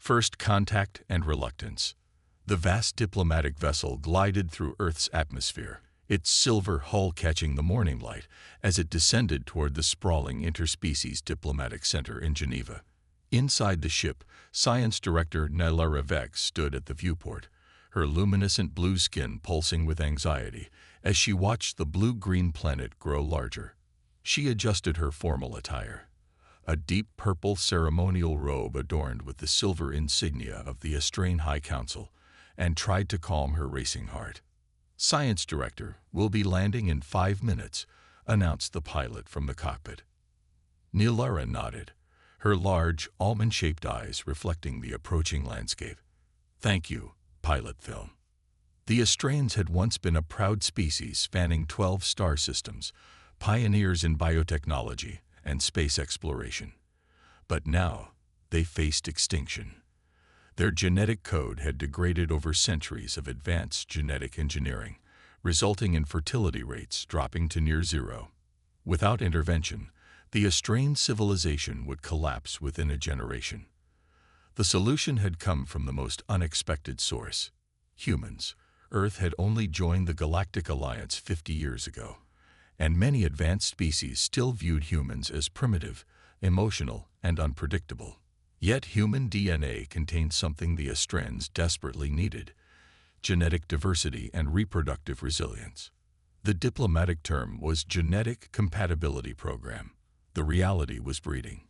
First contact and reluctance. The vast diplomatic vessel glided through Earth's atmosphere, its silver hull catching the morning light as it descended toward the sprawling Interspecies Diplomatic Center in Geneva. Inside the ship, Science Director Nylara Vex stood at the viewport, her luminescent blue skin pulsing with anxiety as she watched the blue-green planet grow larger. She adjusted her formal attire, a deep purple ceremonial robe adorned with the silver insignia of the Australian High Council, and tried to calm her racing heart. "Science Director will be landing in 5 minutes," announced the pilot from the cockpit. Nylara nodded, her large, almond-shaped eyes reflecting the approaching landscape. "Thank you, Pilot Film." The Australians had once been a proud species spanning 12 star systems, pioneers in biotechnology and space exploration. But now, they faced extinction. Their genetic code had degraded over centuries of advanced genetic engineering, resulting in fertility rates dropping to near zero. Without intervention, the Australian civilization would collapse within a generation. The solution had come from the most unexpected source: humans. Earth had only joined the Galactic Alliance 50 years ago, and many advanced species still viewed humans as primitive, emotional, and unpredictable. Yet human DNA contained something the Australians desperately needed: genetic diversity and reproductive resilience. The diplomatic term was Genetic Compatibility Program. The reality was breeding.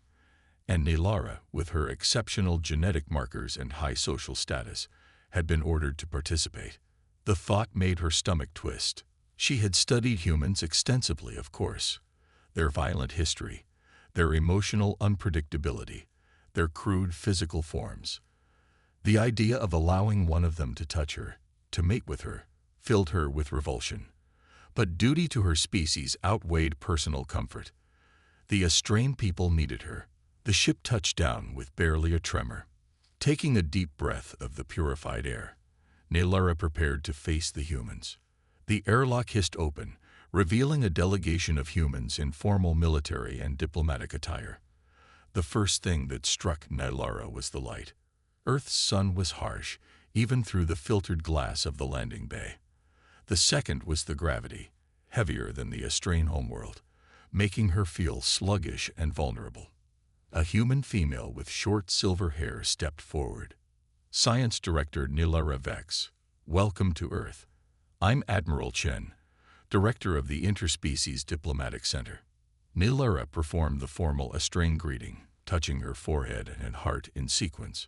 And Nylara, with her exceptional genetic markers and high social status, had been ordered to participate. The thought made her stomach twist. She had studied humans extensively, of course. Their violent history, their emotional unpredictability, their crude physical forms. The idea of allowing one of them to touch her, to mate with her, filled her with revulsion. But duty to her species outweighed personal comfort. The Australian people needed her. The ship touched down with barely a tremor. Taking a deep breath of the purified air, Nylara prepared to face the humans. The airlock hissed open, revealing a delegation of humans in formal military and diplomatic attire. The first thing that struck Nylara was the light. Earth's sun was harsh, even through the filtered glass of the landing bay. The second was the gravity, heavier than the Australian homeworld, making her feel sluggish and vulnerable. A human female with short silver hair stepped forward. "Science Director Nylara Vex, welcome to Earth. I'm Admiral Chen, Director of the Interspecies Diplomatic Center." Nylara performed the formal Australian greeting, touching her forehead and heart in sequence.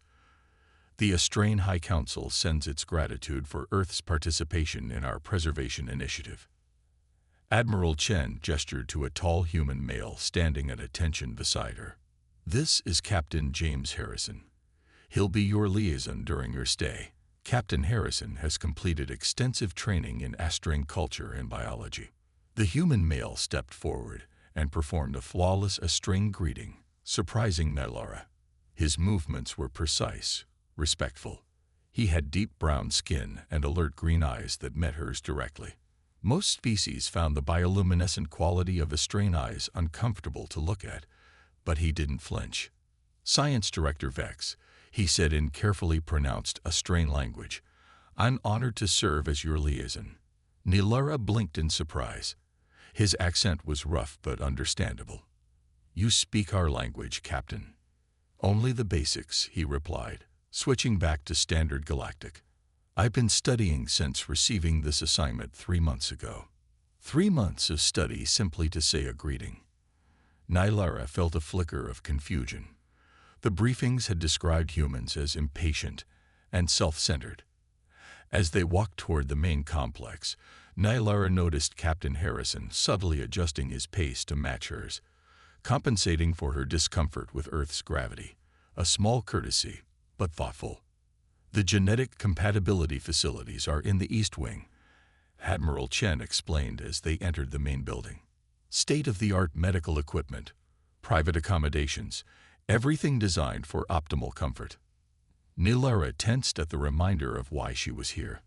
"The Australian High Council sends its gratitude for Earth's participation in our preservation initiative." Admiral Chen gestured to a tall human male standing at attention beside her. "This is Captain James Harrison. He'll be your liaison during your stay." Captain Harrison has completed extensive training in Australian culture and biology. The human male stepped forward and performed a flawless Australian greeting, surprising Nylara. His movements were precise, respectful. He had deep brown skin and alert green eyes that met hers directly. Most species found the bioluminescent quality of Australian eyes uncomfortable to look at, but he didn't flinch. "Science Director Vex," he said in carefully pronounced Australian language, "I'm honored to serve as your liaison." Nylara blinked in surprise. His accent was rough but understandable. "You speak our language, Captain." "Only the basics," he replied, switching back to Standard Galactic. "I've been studying since receiving this assignment 3 months ago." 3 months of study simply to say a greeting. Nylara felt a flicker of confusion. The briefings had described humans as impatient and self-centered. As they walked toward the main complex, Nylara noticed Captain Harrison subtly adjusting his pace to match hers, compensating for her discomfort with Earth's gravity. A small courtesy, but thoughtful. "The genetic compatibility facilities are in the East Wing," Admiral Chen explained as they entered the main building. "State-of-the-art medical equipment, private accommodations, everything designed for optimal comfort." Nylara tensed at the reminder of why she was here.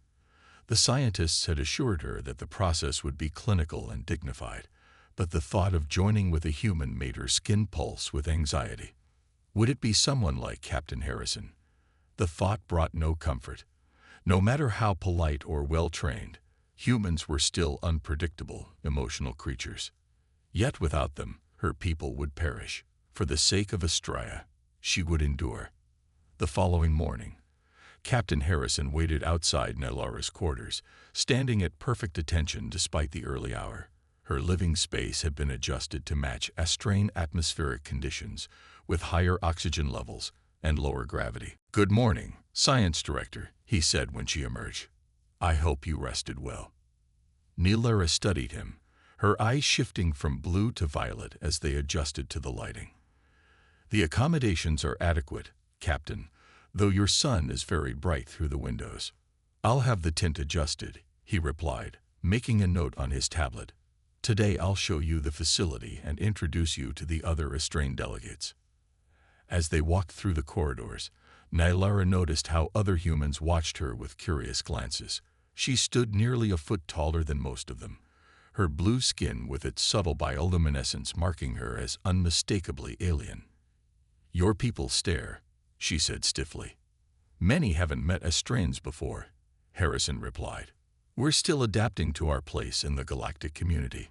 The scientists had assured her that the process would be clinical and dignified, but the thought of joining with a human made her skin pulse with anxiety. Would it be someone like Captain Harrison? The thought brought no comfort. No matter how polite or well-trained, humans were still unpredictable, emotional creatures. Yet without them, her people would perish. For the sake of Estrella, she would endure. The following morning, Captain Harrison waited outside Nylara's quarters, standing at perfect attention despite the early hour. Her living space had been adjusted to match Astrain atmospheric conditions, with higher oxygen levels and lower gravity. "Good morning, Science Director," he said when she emerged. "I hope you rested well." Nylara studied him, her eyes shifting from blue to violet as they adjusted to the lighting. "The accommodations are adequate, Captain, though your sun is very bright through the windows." "I'll have the tint adjusted," he replied, making a note on his tablet. "Today I'll show you the facility and introduce you to the other Astrain delegates." As they walked through the corridors, Nylara noticed how other humans watched her with curious glances. She stood nearly a foot taller than most of them, her blue skin with its subtle bioluminescence marking her as unmistakably alien. "Your people stare," she said stiffly. "Many haven't met Astrains before," Harrison replied. "We're still adapting to our place in the galactic community."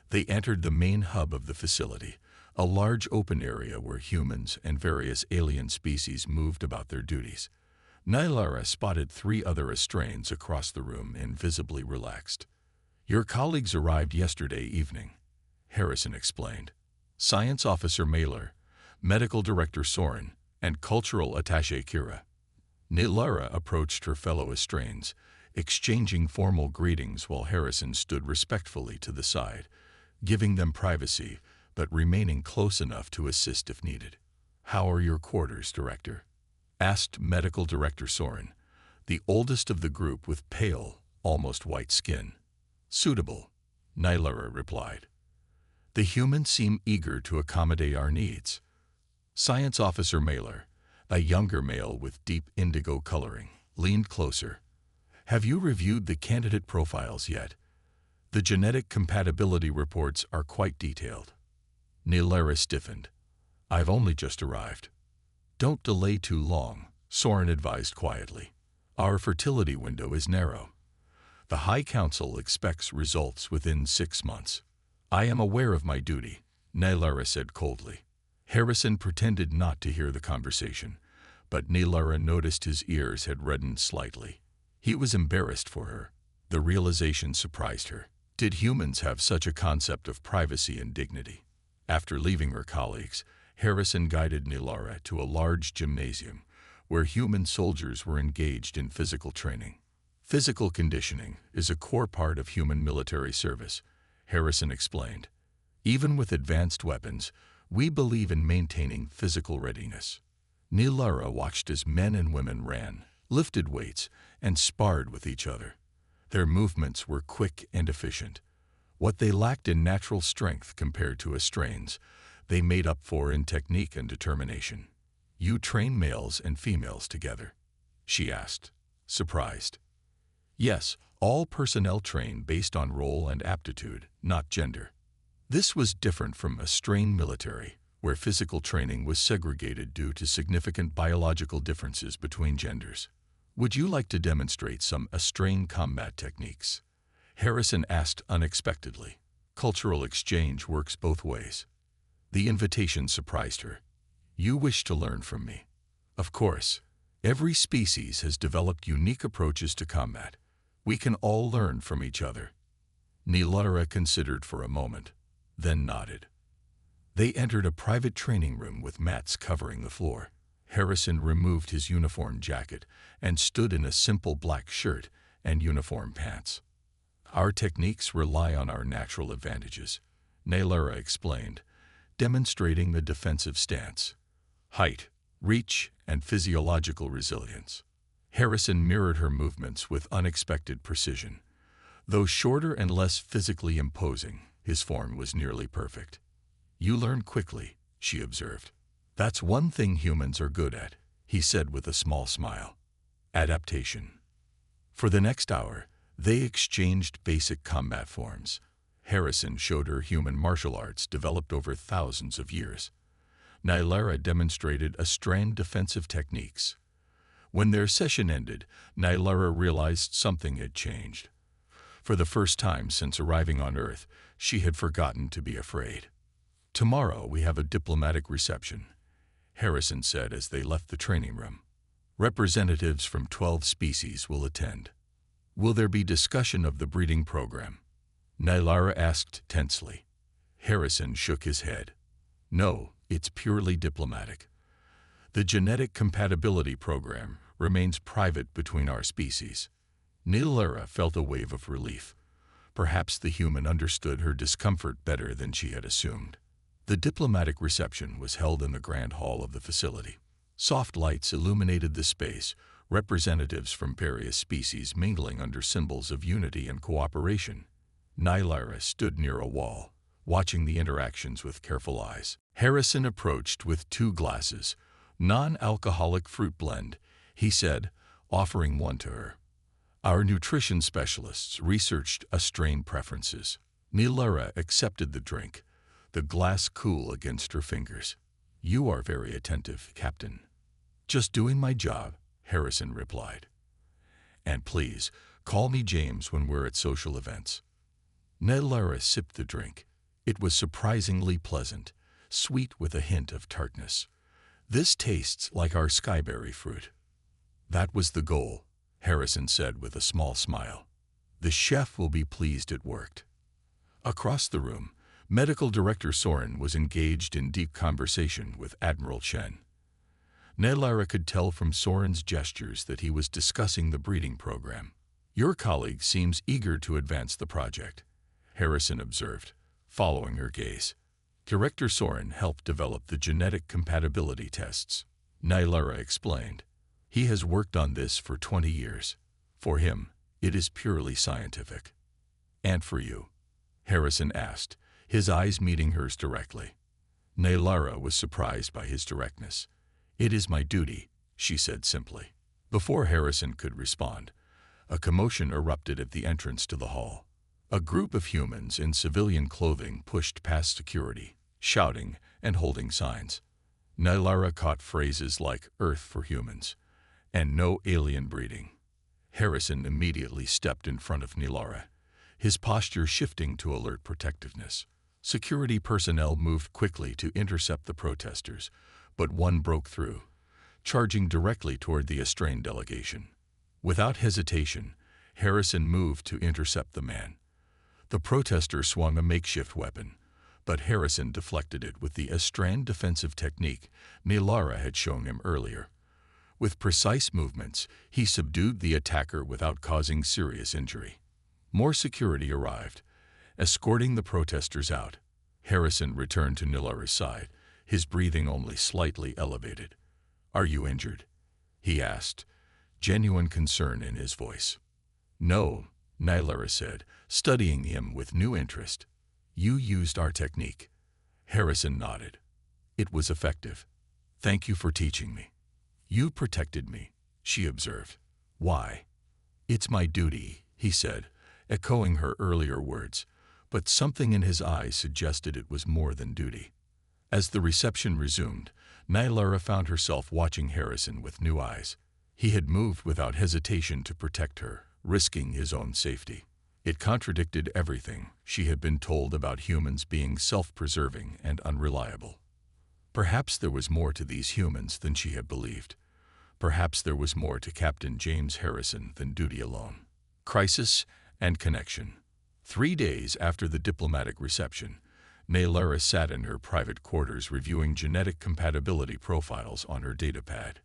They entered the main hub of the facility, a large open area where humans and various alien species moved about their duties. Nylara spotted 3 other Astrains across the room and visibly relaxed. "Your colleagues arrived yesterday evening," Harrison explained. "Science Officer Mailer, Medical Director Soren, and Cultural Attaché Kira." Nylara approached her fellow Astrains, exchanging formal greetings while Harrison stood respectfully to the side, giving them privacy but remaining close enough to assist if needed. "How are your quarters, Director?" asked Medical Director Soren, the oldest of the group with pale, almost white skin. "Suitable," Nylara replied. "The humans seem eager to accommodate our needs." Science Officer Mailer, a younger male with deep indigo coloring, leaned closer. "Have you reviewed the candidate profiles yet? The genetic compatibility reports are quite detailed." Nylara stiffened. "I've only just arrived." "Don't delay too long," Soren advised quietly. "Our fertility window is narrow. The High Council expects results within 6 months." "I am aware of my duty," Nylara said coldly. Harrison pretended not to hear the conversation, but Nylara noticed his ears had reddened slightly. He was embarrassed for her. The realization surprised her. Did humans have such a concept of privacy and dignity? After leaving her colleagues, Harrison guided Nylara to a large gymnasium where human soldiers were engaged in physical training. "Physical conditioning is a core part of human military service," Harrison explained. "Even with advanced weapons, we believe in maintaining physical readiness." Nylara watched as men and women ran, lifted weights, and sparred with each other. Their movements were quick and efficient. What they lacked in natural strength compared to Astrains, they made up for in technique and determination. "You train males and females together?" she asked, surprised. "Yes, all personnel train based on role and aptitude, not gender." This was different from Astrain military, where physical training was segregated due to significant biological differences between genders. "Would you like to demonstrate some Astrain combat techniques?" Harrison asked unexpectedly. Cultural exchange works both ways. The invitation surprised her. "You wish to learn from me?" "Of course. Every species has developed unique approaches to combat. We can all learn from each other." Nylara considered for a moment, then nodded. They entered a private training room with mats covering the floor. Harrison removed his uniform jacket and stood in a simple black shirt and uniform pants. "Our techniques rely on our natural advantages," Nylara explained, demonstrating the defensive stance, height, reach, and physiological resilience. Harrison mirrored her movements with unexpected precision. Though shorter and less physically imposing, his form was nearly perfect. "You learn quickly," she observed. "That's one thing humans are good at," he said with a small smile. "Adaptation." For the next hour, they exchanged basic combat forms. Harrison showed her human martial arts developed over thousands of years. Nylara demonstrated Astrain defensive techniques. When their session ended, Nylara realized something had changed. For the first time since arriving on Earth, she had forgotten to be afraid. "Tomorrow we have a diplomatic reception," Harrison said as they left the training room. "Representatives from 12 species will attend." "Will there be discussion of the breeding program?" Nylara asked tensely. Harrison shook his head. "No, it's purely diplomatic. The genetic compatibility program remains private between our species." Nylara felt a wave of relief. Perhaps the human understood her discomfort better than she had assumed. The diplomatic reception was held in the grand hall of the facility. Soft lights illuminated the space, representatives from various species mingling under symbols of unity and cooperation. Nylara stood near a wall, watching the interactions with careful eyes. Harrison approached with 2 glasses, non-alcoholic fruit blend, he said, offering one to her. "Our nutrition specialists researched strain preferences." Nylara accepted the drink, the glass cool against her fingers. "You are very attentive, Captain." "Just doing my job," Harrison replied. "And please, call me James when we're at social events." Nylara sipped the drink. It was surprisingly pleasant, sweet with a hint of tartness. "This tastes like our skyberry fruit." "That was the goal," Harrison said with a small smile. "The chef will be pleased it worked." Across the room, Medical Director Soren was engaged in deep conversation with Admiral Chen. Nylara could tell from Soren's gestures that he was discussing the breeding program. "Your colleague seems eager to advance the project," Harrison observed, following her gaze. "Director Soren helped develop the genetic compatibility tests," Nylara explained. "He has worked on this for 20 years. For him, it is purely scientific." "And for you?" Harrison asked, his eyes meeting hers directly. Nylara was surprised by his directness. "It is my duty," she said simply. Before Harrison could respond, a commotion erupted at the entrance to the hall. A group of humans in civilian clothing pushed past security, shouting and holding signs. Nylara caught phrases like "Earth for humans" and "no alien breeding." Harrison immediately stepped in front of Nylara, his posture shifting to alert protectiveness. Security personnel moved quickly to intercept the protesters, but one broke through, charging directly toward the Australian delegation. Without hesitation, Harrison moved to intercept the man. The protester swung a makeshift weapon, but Harrison deflected it with the Australian defensive technique Nylara had shown him earlier. With precise movements, he subdued the attacker without causing serious injury. More security arrived, escorting the protesters out. Harrison returned to Nylara's side, his breathing only slightly elevated. "Are you injured?" he asked, genuine concern in his voice. "No," Nylara said, studying him with new interest. "You used our technique." Harrison nodded. "It was effective. Thank you for teaching me." "You protected me," she observed. "Why?" "It's my duty," he said, echoing her earlier words, but something in his eyes suggested it was more than duty. As the reception resumed, Nylara found herself watching Harrison with new eyes. He had moved without hesitation to protect her, risking his own safety. It contradicted everything she had been told about humans being self-preserving and unreliable. Perhaps there was more to these humans than she had believed. Perhaps there was more to Captain James Harrison than duty alone. Crisis and connection. 3 days after the diplomatic reception, Nylara sat in her private quarters reviewing genetic compatibility profiles on her datapad.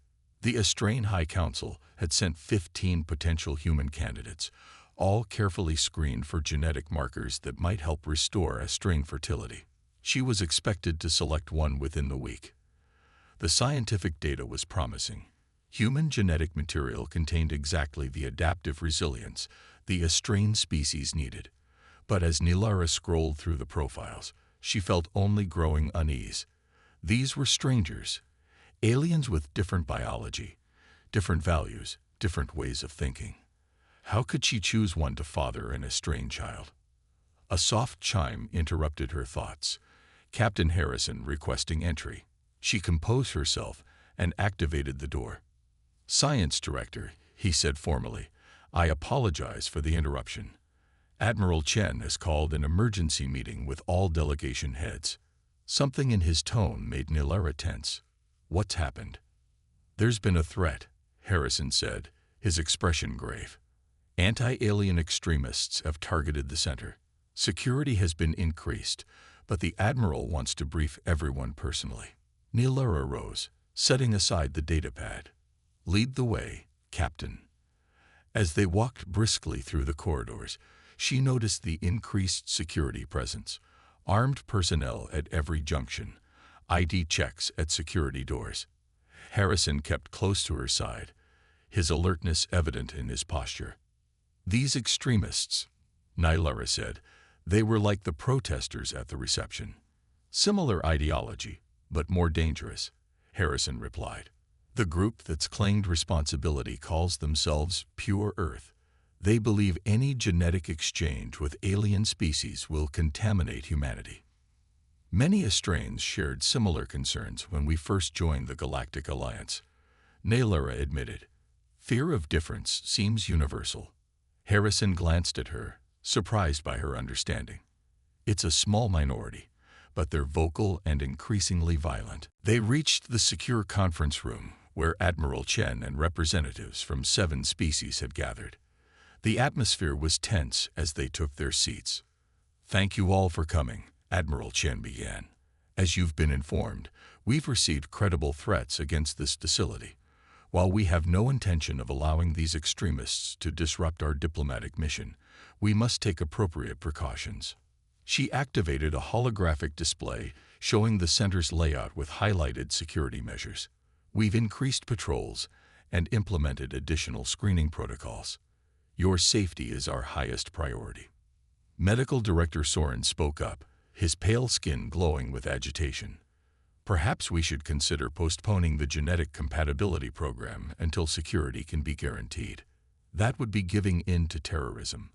The Australian High Council had sent 15 potential human candidates, all carefully screened for genetic markers that might help restore Australian fertility. She was expected to select one within the week. The scientific data was promising. Human genetic material contained exactly the adaptive resilience the Australian species needed. But as Nylara scrolled through the profiles, she felt only growing unease. These were strangers, aliens with different biology, different values, different ways of thinking. How could she choose one to father an Australian child? A soft chime interrupted her thoughts. Captain Harrison requesting entry. She composed herself and activated the door. "Science Director," he said formally, "I apologize for the interruption. Admiral Chen has called an emergency meeting with all delegation heads." Something in his tone made Nilara tense. "What's happened?" "There's been a threat," Harrison said, his expression grave. "Anti-alien extremists have targeted the center. Security has been increased, but the Admiral wants to brief everyone personally." Nilara rose, setting aside the datapad. "Lead the way, Captain." As they walked briskly through the corridors, she noticed the increased security presence. Armed personnel at every junction, ID checks at security doors. Harrison kept close to her side, his alertness evident in his posture. "These extremists," Nilara said, "they were like the protesters at the reception." "Similar ideology, but more dangerous," Harrison replied. "The group that's claimed responsibility calls themselves Pure Earth. They believe any genetic exchange with alien species will contaminate humanity." Many Australians shared similar concerns when we first joined the Galactic Alliance, Nilara admitted. "Fear of difference seems universal." Harrison glanced at her, surprised by her understanding. "It's a small minority, but they're vocal and increasingly violent." They reached the secure conference room where Admiral Chen and representatives from 7 species had gathered. The atmosphere was tense as they took their seats. "Thank you all for coming," Admiral Chen began. "As you've been informed, we've received credible threats against this facility. While we have no intention of allowing these extremists to disrupt our diplomatic mission, we must take appropriate precautions." She activated a holographic display showing the center's layout with highlighted security measures. "We've increased patrols and implemented additional screening protocols. Your safety is our highest priority." Medical Director Soren spoke up, his pale skin glowing with agitation. "Perhaps we should consider postponing the genetic compatibility program until security can be guaranteed. That would be giving in to terrorism,"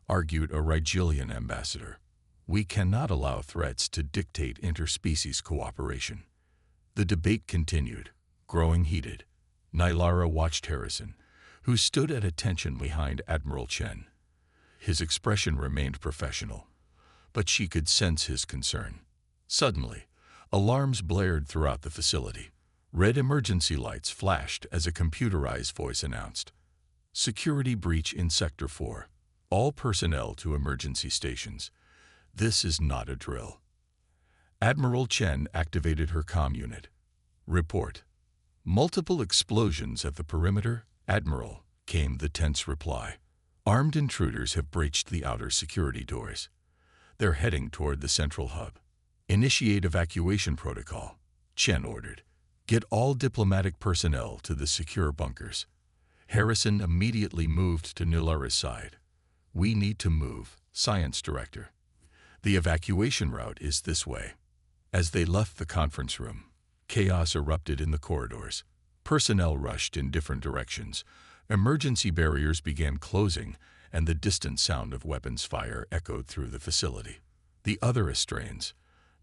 argued a Rigelian ambassador. "We cannot allow threats to dictate interspecies cooperation." The debate continued, growing heated. Nilara watched Harrison, who stood at attention behind Admiral Chen. His expression remained professional, but she could sense his concern. Suddenly, alarms blared throughout the facility. Red emergency lights flashed as a computerized voice announced, "Security breach in Sector 4. All personnel to emergency stations. This is not a drill." Admiral Chen activated her comm unit. "Report." "Multiple explosions at the perimeter, Admiral," came the tense reply. "Armed intruders have breached the outer security doors. They're heading toward the central hub." "Initiate evacuation protocol," Chen ordered. "Get all diplomatic personnel to the secure bunkers." Harrison immediately moved to Nilara's side. "We need to move, Science Director. The evacuation route is this way." As they left the conference room, chaos erupted in the corridors. Personnel rushed in different directions. Emergency barriers began closing, and the distant sound of weapons fire echoed through the facility. "The other Australians,"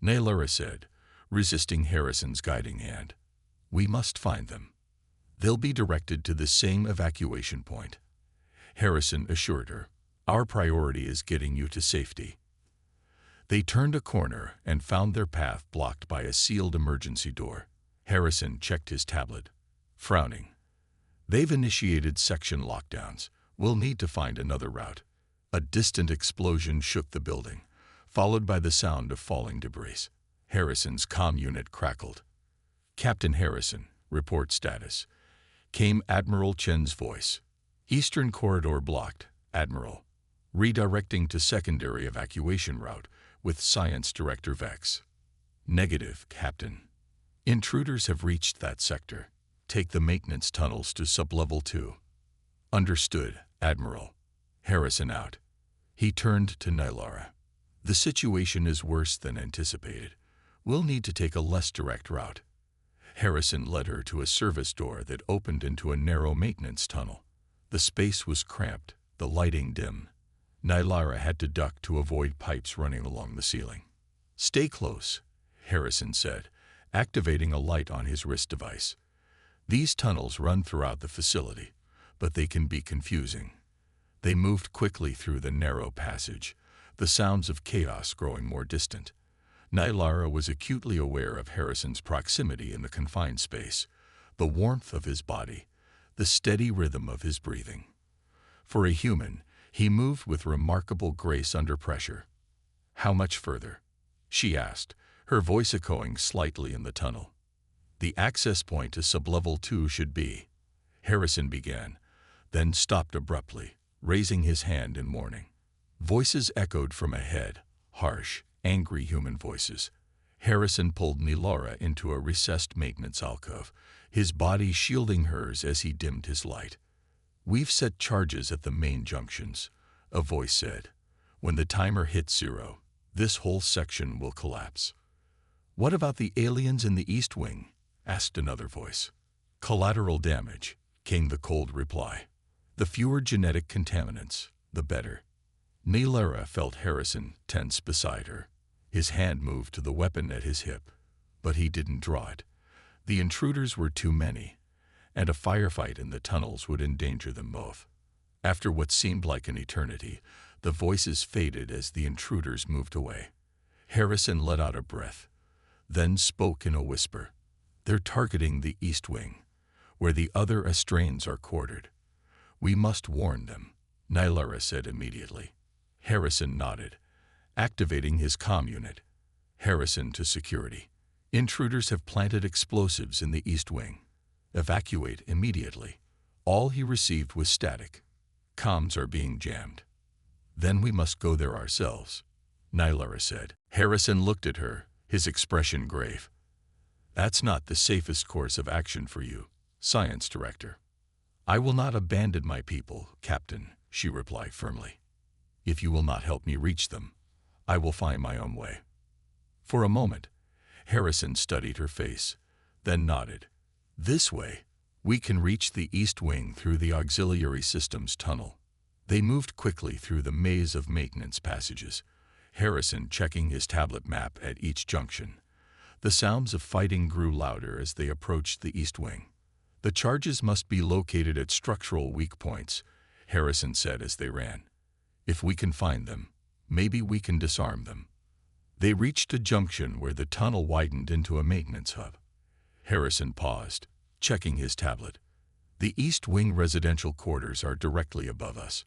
Nilara said, resisting Harrison's guiding hand. "We must find them. They'll be directed to the same evacuation point." Harrison assured her, "Our priority is getting you to safety." They turned a corner and found their path blocked by a sealed emergency door. Harrison checked his tablet, frowning. "They've initiated section lockdowns. We'll need to find another route." A distant explosion shook the building, followed by the sound of falling debris. Harrison's comm unit crackled. "Captain Harrison, report status," came Admiral Chen's voice. "Eastern corridor blocked, Admiral. Redirecting to secondary evacuation route with Science Director Vex." "Negative, Captain. Intruders have reached that sector. Take the maintenance tunnels to sublevel 2. "Understood, Admiral." Harrison out. He turned to Nilara. "The situation is worse than anticipated. We'll need to take a less direct route." Harrison led her to a service door that opened into a narrow maintenance tunnel. The space was cramped, the lighting dim. Nilara had to duck to avoid pipes running along the ceiling. "Stay close," Harrison said, activating a light on his wrist device. These tunnels run throughout the facility, but they can be confusing. They moved quickly through the narrow passage, the sounds of chaos growing more distant. Nylara was acutely aware of Harrison's proximity in the confined space, the warmth of his body, the steady rhythm of his breathing. For a human, he moved with remarkable grace under pressure. "How much further?" she asked, her voice echoing slightly in the tunnel. "The access point to sublevel 2 should be," Harrison began, then stopped abruptly, raising his hand in warning. Voices echoed from ahead, harsh, angry human voices. Harrison pulled Nylara into a recessed maintenance alcove, his body shielding hers as he dimmed his light. "We've set charges at the main junctions," a voice said. "When the timer hits 0, this whole section will collapse." "What about the aliens in the East Wing?" asked another voice. "Collateral damage," came the cold reply. "The fewer genetic contaminants, the better." Nylara felt Harrison tense beside her. His hand moved to the weapon at his hip, but he didn't draw it. The intruders were too many, and a firefight in the tunnels would endanger them both. After what seemed like an eternity, the voices faded as the intruders moved away. Harrison let out a breath, then spoke in a whisper. "They're targeting the East Wing, where the other Astrains are quartered. We must warn them," Nylara said immediately. Harrison nodded, activating his comm unit. Harrison to security. "Intruders have planted explosives in the East Wing. Evacuate immediately." All he received was static. "Comms are being jammed." "Then we must go there ourselves," Nylara said. Harrison looked at her, his expression grave. "That's not the safest course of action for you, Science Director." "I will not abandon my people, Captain," she replied firmly. "If you will not help me reach them, I will find my own way." For a moment, Harrison studied her face, then nodded. "This way, we can reach the East Wing through the auxiliary systems tunnel." They moved quickly through the maze of maintenance passages, Harrison checking his tablet map at each junction. The sounds of fighting grew louder as they approached the East Wing. "The charges must be located at structural weak points," Harrison said as they ran. "If we can find them, maybe we can disarm them." They reached a junction where the tunnel widened into a maintenance hub. Harrison paused, checking his tablet. "The East Wing residential quarters are directly above us.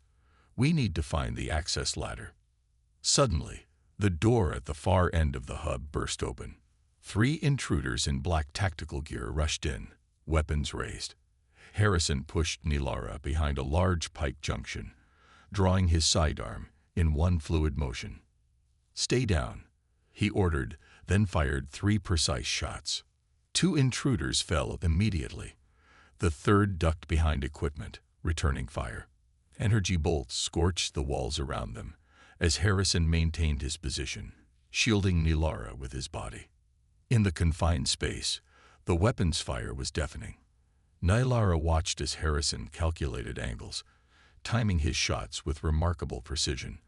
We need to find the access ladder." Suddenly, the door at the far end of the hub burst open. 3 intruders in black tactical gear rushed in, weapons raised. Harrison pushed Nylara behind a large pipe junction, drawing his sidearm in one fluid motion. "Stay down," he ordered, then fired 3 precise shots. 2 intruders fell immediately. The third ducked behind equipment, returning fire. Energy bolts scorched the walls around them, as Harrison maintained his position, shielding Nylara with his body. In the confined space, the weapons fire was deafening. Nylara watched as Harrison calculated angles, timing his shots with remarkable precision.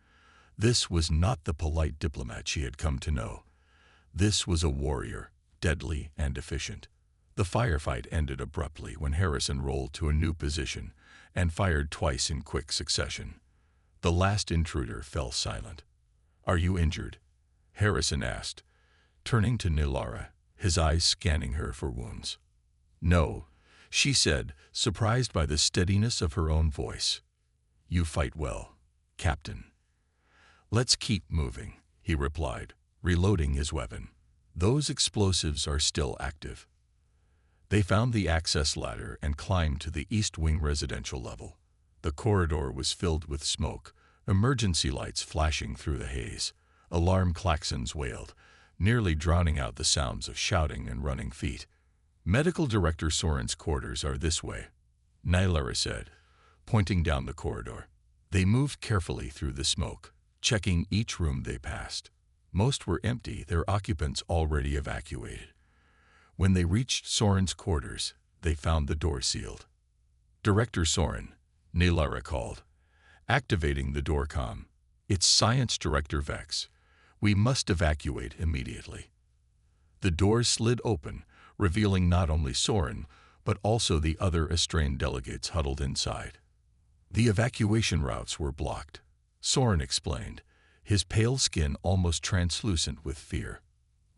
This was not the polite diplomat she had come to know. This was a warrior, deadly and efficient. The firefight ended abruptly when Harrison rolled to a new position and fired twice in quick succession. The last intruder fell silent. "Are you injured?" Harrison asked, turning to Nylara, his eyes scanning her for wounds. "No," she said, surprised by the steadiness of her own voice. "You fight well, Captain." "Let's keep moving," he replied, reloading his weapon. "Those explosives are still active." They found the access ladder and climbed to the East Wing residential level. The corridor was filled with smoke, emergency lights flashing through the haze. Alarm klaxons wailed, nearly drowning out the sounds of shouting and running feet. "Medical Director Soren's quarters are this way," Nylara said, pointing down the corridor. They moved carefully through the smoke, checking each room they passed. Most were empty, their occupants already evacuated. When they reached Soren's quarters, they found the door sealed. "Director Soren," Nylara called, activating the door comm. "It's Science Director Vex. We must evacuate immediately." The door slid open, revealing not only Soren, but also the other Austrian delegates huddled inside. The evacuation routes were blocked, Soren explained, his pale skin almost translucent with fear.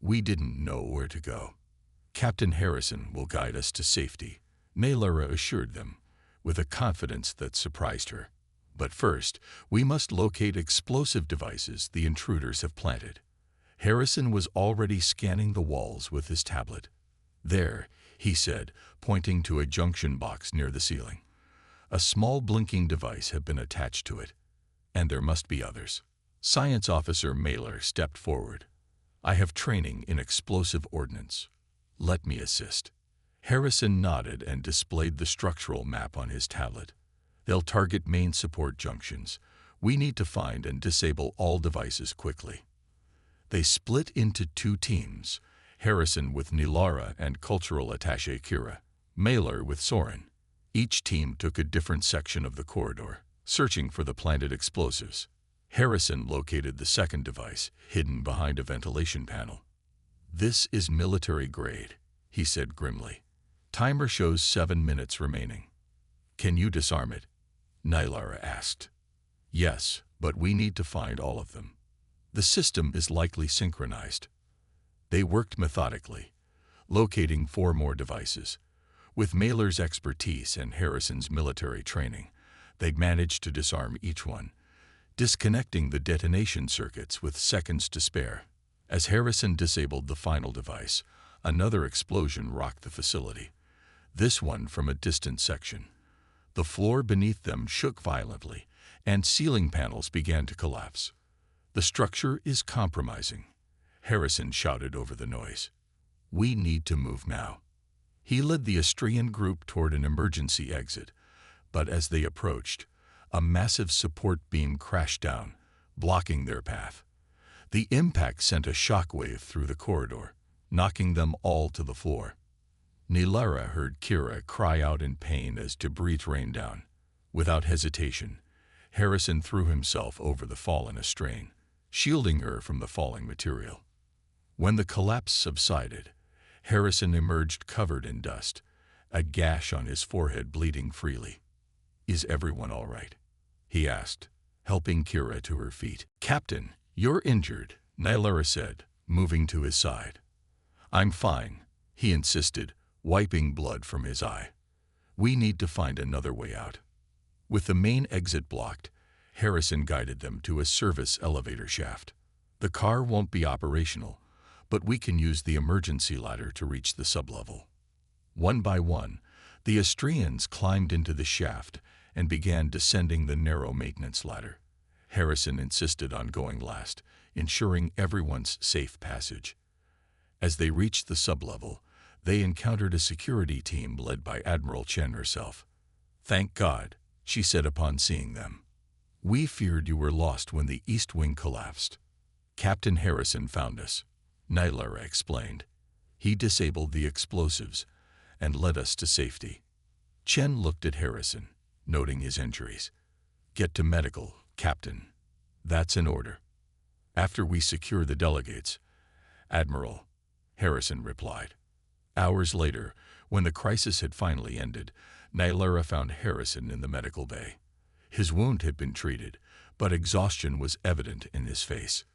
We didn't know where to go. Captain Harrison will guide us to safety, Naylora assured them, with a confidence that surprised her. But first, we must locate explosive devices the intruders have planted. Harrison was already scanning the walls with his tablet. There, he said, pointing to a junction box near the ceiling. A small blinking device had been attached to it. And there must be others. Science Officer Mailer stepped forward. I have training in explosive ordnance. Let me assist. Harrison nodded and displayed the structural map on his tablet. They'll target main support junctions. We need to find and disable all devices quickly. They split into two teams, Harrison with Nilara and Cultural Attaché Kira, Mailer with Soren. Each team took a different section of the corridor, searching for the planted explosives. Harrison located the second device, hidden behind a ventilation panel. This is military grade, he said grimly. Timer shows 7 minutes remaining. Can you disarm it? Nilara asked. Yes, but we need to find all of them. The system is likely synchronized. They worked methodically, locating 4 more devices. With Mailer's expertise and Harrison's military training, they'd managed to disarm each one, disconnecting the detonation circuits with seconds to spare. As Harrison disabled the final device, another explosion rocked the facility, this one from a distant section. The floor beneath them shook violently, and ceiling panels began to collapse. The structure is compromising, Harrison shouted over the noise. We need to move now. He led the Austrian group toward an emergency exit, but as they approached, a massive support beam crashed down, blocking their path. The impact sent a shockwave through the corridor, knocking them all to the floor. Nilara heard Kira cry out in pain as debris rained down. Without hesitation, Harrison threw himself over the fallen Austrian, shielding her from the falling material. When the collapse subsided, Harrison emerged covered in dust, a gash on his forehead bleeding freely. Is everyone all right? He asked, helping Kira to her feet. Captain, you're injured, Nilara said, moving to his side. I'm fine, he insisted, wiping blood from his eye. We need to find another way out. With the main exit blocked, Harrison guided them to a service elevator shaft. The car won't be operational, but we can use the emergency ladder to reach the sublevel. One by one, the Austrians climbed into the shaft and began descending the narrow maintenance ladder. Harrison insisted on going last, ensuring everyone's safe passage. As they reached the sublevel, they encountered a security team led by Admiral Chen herself. Thank God, she said upon seeing them. We feared you were lost when the East Wing collapsed. Captain Harrison found us, Nilara explained. He disabled the explosives and led us to safety. Chen looked at Harrison, noting his injuries. Get to medical, Captain. That's an order. After we secure the delegates, Admiral, Harrison replied. Hours later, when the crisis had finally ended, Nilara found Harrison in the medical bay. His wound had been treated, but exhaustion was evident in his face.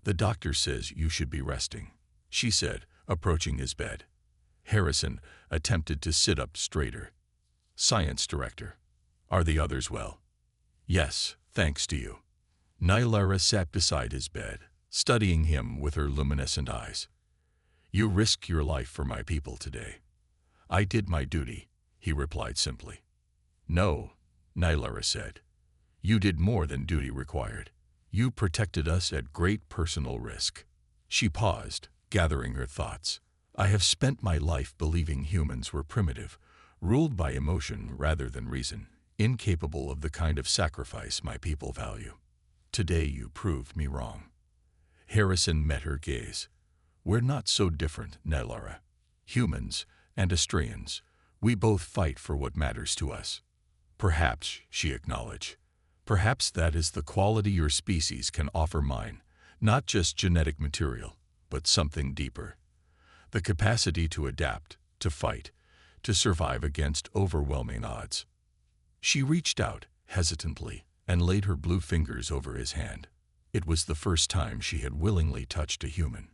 The doctor says you should be resting, she said, approaching his bed. Harrison attempted to sit up straighter. Science Director, are the others well? Yes, thanks to you. Nilara sat beside his bed, studying him with her luminescent eyes. You risked your life for my people today. I did my duty, he replied simply. No, Nilara said. You did more than duty required. You protected us at great personal risk. She paused, gathering her thoughts. I have spent my life believing humans were primitive, ruled by emotion rather than reason, incapable of the kind of sacrifice my people value. Today you proved me wrong. Harrison met her gaze. We're not so different, Nilara. Humans and Austrians, we both fight for what matters to us. Perhaps, she acknowledged, perhaps that is the quality your species can offer mine, not just genetic material, but something deeper. The capacity to adapt, to fight, to survive against overwhelming odds. She reached out, hesitantly, and laid her blue fingers over his hand. It was the first time she had willingly touched a human.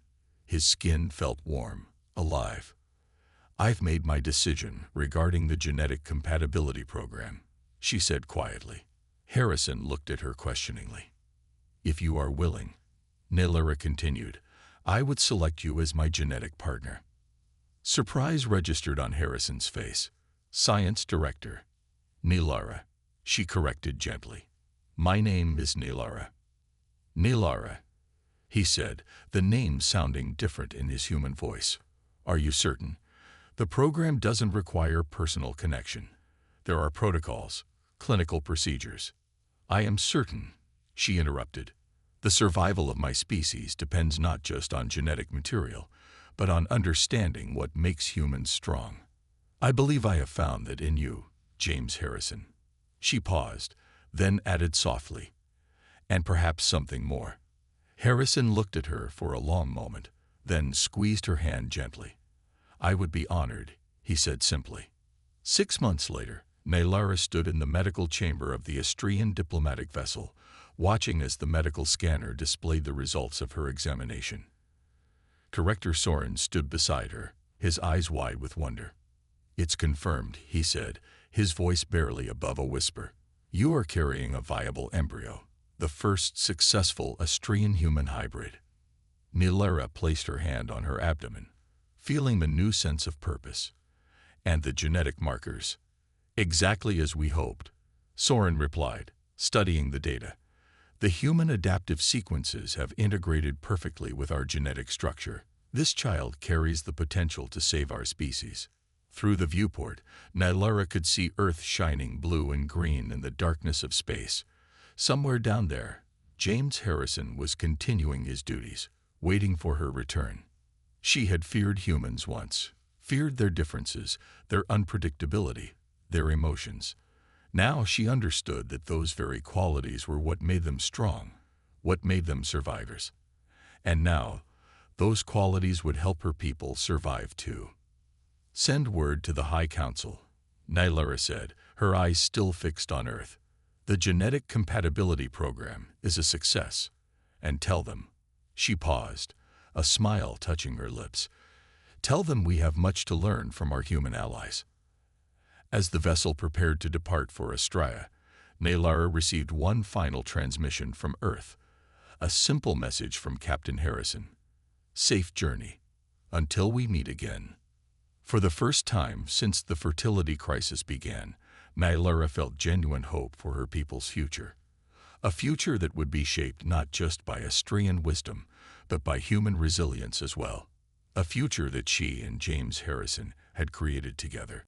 His skin felt warm, alive. "I've made my decision regarding the genetic compatibility program," she said quietly. Harrison looked at her questioningly. "If you are willing," Naylora continued, "I would select you as my genetic partner." Surprise registered on Harrison's face. "Science director." "Naylora," she corrected gently. "My name is Naylora." "Naylora," he said, the name sounding different in his human voice. "Are you certain? The program doesn't require personal connection. There are protocols, clinical procedures." "I am certain," she interrupted. "The survival of my species depends not just on genetic material, but on understanding what makes humans strong. I believe I have found that in you, James Harrison." She paused, then added softly, "And perhaps something more." Harrison looked at her for a long moment, then squeezed her hand gently. "I would be honored," he said simply. 6 months later, Naylora stood in the medical chamber of the Astrian diplomatic vessel, watching as the medical scanner displayed the results of her examination. Director Soren stood beside her, his eyes wide with wonder. "It's confirmed," he said, his voice barely above a whisper. "You are carrying a viable embryo, the first successful Astrian human hybrid." Naylora placed her hand on her abdomen, feeling the new sense of purpose. "And the genetic markers?" "Exactly as we hoped," Soren replied, studying the data. "The human adaptive sequences have integrated perfectly with our genetic structure. This child carries the potential to save our species." Through the viewport, Naylora could see Earth shining blue and green in the darkness of space. Somewhere down there, James Harrison was continuing his duties, waiting for her return. She had feared humans once, feared their differences, their unpredictability, their emotions. Now she understood that those very qualities were what made them strong, what made them survivors. And now, those qualities would help her people survive too. "Send word to the High Council," Naylora said, her eyes still fixed on Earth. "The genetic compatibility program is a success. And tell them," she paused, a smile touching her lips, "tell them we have much to learn from our human allies." As the vessel prepared to depart for Astraea, Naylora received one final transmission from Earth, a simple message from Captain Harrison. "Safe journey. Until we meet again." For the first time since the fertility crisis began, Naylora felt genuine hope for her people's future. A future that would be shaped not just by Astrian wisdom, but by human resilience as well. A future that she and James Harrison had created together.